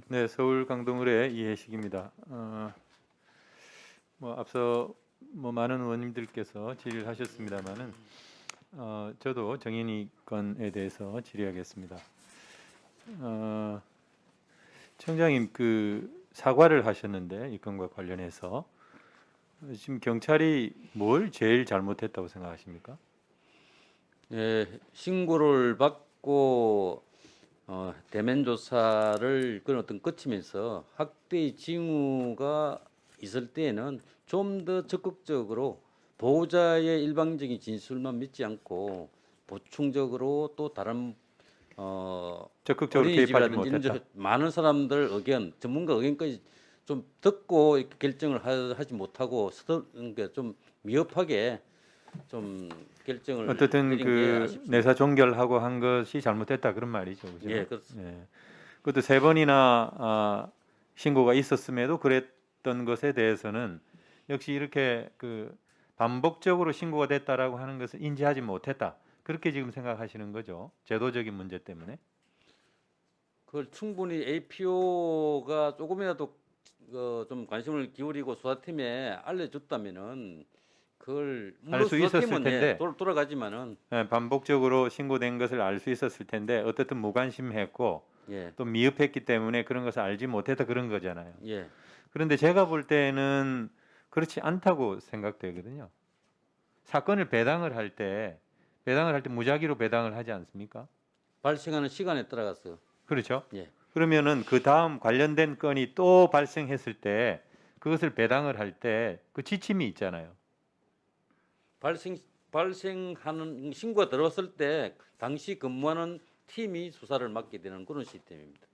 네, 서울 강동을의 이해식입니다. 앞서 많은 의원님들께서 질의를 하셨습니다만은 저도 정인이 건에 대해서 질의하겠습니다. 청장님 사과를 하셨는데 이 건과 관련해서 지금 경찰이 뭘 제일 잘못했다고 생각하십니까? 예, 신고를 받고 대면 조사를 어떤 거치면서 학대의 징후가 있을 때에는 좀 더 적극적으로 보호자의 일방적인 진술만 믿지 않고 보충적으로 또 다른 적극적으로 개입하지 어린이집이라든지 이런 못했다. 많은 사람들 의견, 전문가 의견까지 좀 듣고 이렇게 결정을 하지 못하고 그러니까 좀 미흡하게 좀 결정을 어쨌든 내린 게 아쉽습니다. 내사 종결하고 한 것이 잘못됐다 그런 말이죠, 그죠? 예, 그렇습니다. 예. 그것도 세 번이나 신고가 있었음에도 그랬던 것에 대해서는 역시 이렇게 반복적으로 신고가 됐다라고 하는 것을 인지하지 못했다. 그렇게 지금 생각하시는 거죠. 제도적인 문제 때문에. 그걸 충분히 APO가 조금이라도 좀 관심을 기울이고 수사팀에 알려줬다면은 그걸 알 물론 수 있었을 수사팀은 텐데 돌아가지만은 반복적으로 신고된 것을 알 수 있었을 텐데 어떻든 무관심했고 예, 또 미흡했기 때문에 그런 것을 알지 못했다 그런 거잖아요. 예. 그런데 제가 볼 때는 그렇지 않다고 생각되거든요. 사건을 배당을 할 때 무작위로 배당을 하지 않습니까? 발생하는 시간에 따라가서 그렇죠? 예. 그러면은 그 다음 관련된 건이 또 발생했을 때 그것을 배당을 할 때 그 지침이 있잖아요. 발생하는 신고가 들어왔을 때 당시 근무하는 팀이 수사를 맡게 되는 그런 시스템입니다.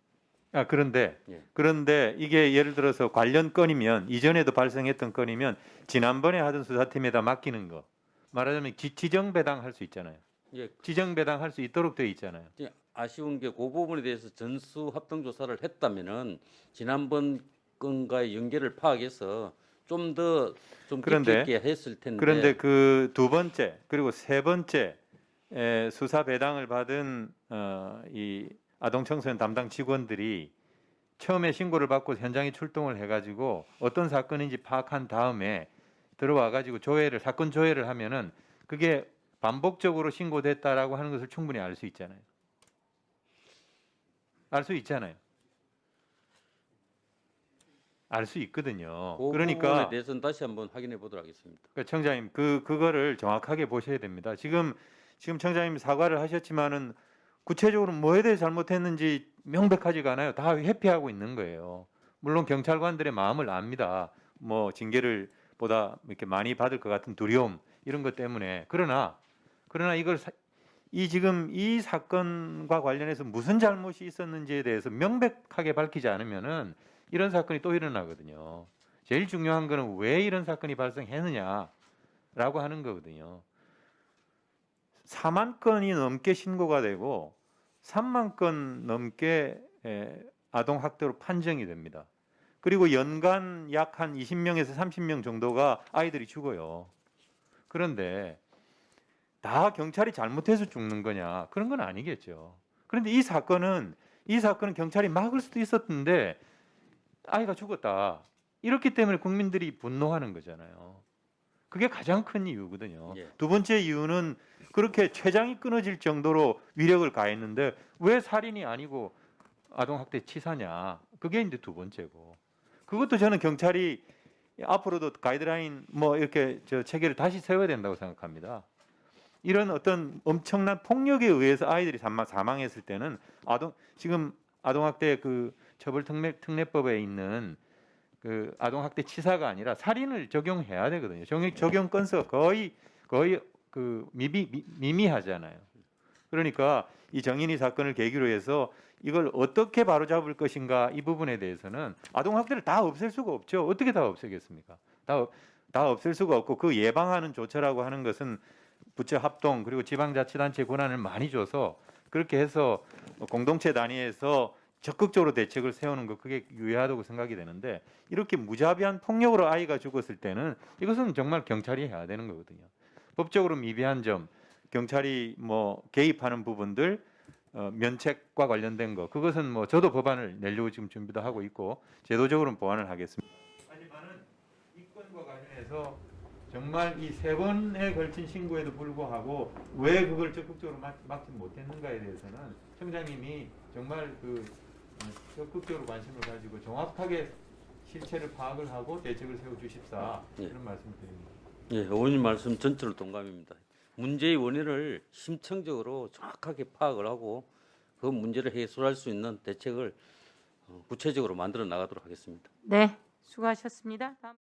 그런데 예. 이게 예를 들어서 관련 건이면 이전에도 발생했던 건이면 지난번에 하던 수사팀에다 맡기는 거 말하자면 지정 배당할 수 있잖아요. 예. 지정 배당할 수 있도록 되어 있잖아요. 아쉬운 게 그 부분에 대해서 전수 합동 조사를 했다면은 지난번 건과의 연계를 파악해서 좀 더 좀 깊이 그런데 있게 했을 그런데 텐데 그 두 번째 그리고 세 번째 수사 배당을 받은 이 아동 청소년 담당 직원들이 처음에 신고를 받고 현장에 출동을 해가지고 어떤 사건인지 파악한 다음에 들어와가지고 사건 조회를 하면은 그게 반복적으로 신고됐다라고 하는 것을 충분히 알 수 있잖아요. 알 수 있잖아요. 알 수 있거든요. 그 부분에 그러니까 대해서는 다시 한번 확인해 보도록 하겠습니다. 청장님 그거를 정확하게 보셔야 됩니다. 지금 청장님 사과를 하셨지만은 구체적으로 뭐에 대해 잘못했는지 명백하지가 않아요. 다 회피하고 있는 거예요. 물론 경찰관들의 마음을 압니다. 뭐 징계를 보다 이렇게 많이 받을 것 같은 두려움 이런 것 때문에 그러나 지금 이 사건과 관련해서 무슨 잘못이 있었는지에 대해서 명백하게 밝히지 않으면은 이런 사건이 또 일어나거든요. 제일 중요한 거는 왜 이런 사건이 발생했느냐라고 하는 거거든요. 4만 건이 넘게 신고가 되고 3만 건 넘게 아동 학대로 판정이 됩니다. 그리고 연간 약 한 20명에서 30명 정도가 아이들이 죽어요. 그런데 다 경찰이 잘못해서 죽는 거냐? 그런 건 아니겠죠. 그런데 이 사건은 경찰이 막을 수도 있었는데 아이가 죽었다. 이렇기 때문에 국민들이 분노하는 거잖아요. 그게 가장 큰 이유거든요. 예. 두 번째 이유는 그렇게 췌장이 끊어질 정도로 위력을 가했는데 왜 살인이 아니고 아동학대 치사냐? 그게 이제 두 번째고. 그것도 저는 경찰이 앞으로도 가이드라인 이렇게 체계를 다시 세워야 된다고 생각합니다. 이런 어떤 엄청난 폭력에 의해서 아이들이 사망했을 때는 지금 아동학대 처벌 특례법에 있는 아동학대 치사가 아니라 살인을 적용해야 되거든요. 적용 건수가 거의 미미하잖아요. 그러니까 이 정인이 사건을 계기로 해서 이걸 어떻게 바로잡을 것인가 이 부분에 대해서는 아동학대를 다 없앨 수가 없죠. 어떻게 다 없애겠습니까? 다 없앨 수가 없고 그 예방하는 조처라고 하는 것은 부처 합동 그리고 지방자치단체 권한을 많이 줘서 그렇게 해서 공동체 단위에서 적극적으로 대책을 세우는 거 그게 유효하다고 생각이 되는데 이렇게 무자비한 폭력으로 아이가 죽었을 때는 이것은 정말 경찰이 해야 되는 거거든요. 법적으로 미비한 점, 경찰이 개입하는 부분들 면책과 관련된 거 그것은 뭐 저도 법안을 내려고 지금 준비도 하고 있고 제도적으로는 보완을 하겠습니다. 하지만은 이 건과 관련해서 정말 이 3번에 걸친 신고에도 불구하고 왜 그걸 적극적으로 막지 못했는가에 대해서는 청장님이 정말 적극적으로 관심을 가지고 정확하게 실체를 파악을 하고 대책을 세워 주십사 예. 이런 말씀을 드립니다. 예, 의원님 말씀 전체로 동감입니다. 문제의 원인을 심층적으로 정확하게 파악을 하고 그 문제를 해소할 수 있는 대책을 구체적으로 만들어 나가도록 하겠습니다. 네, 수고하셨습니다. 다음.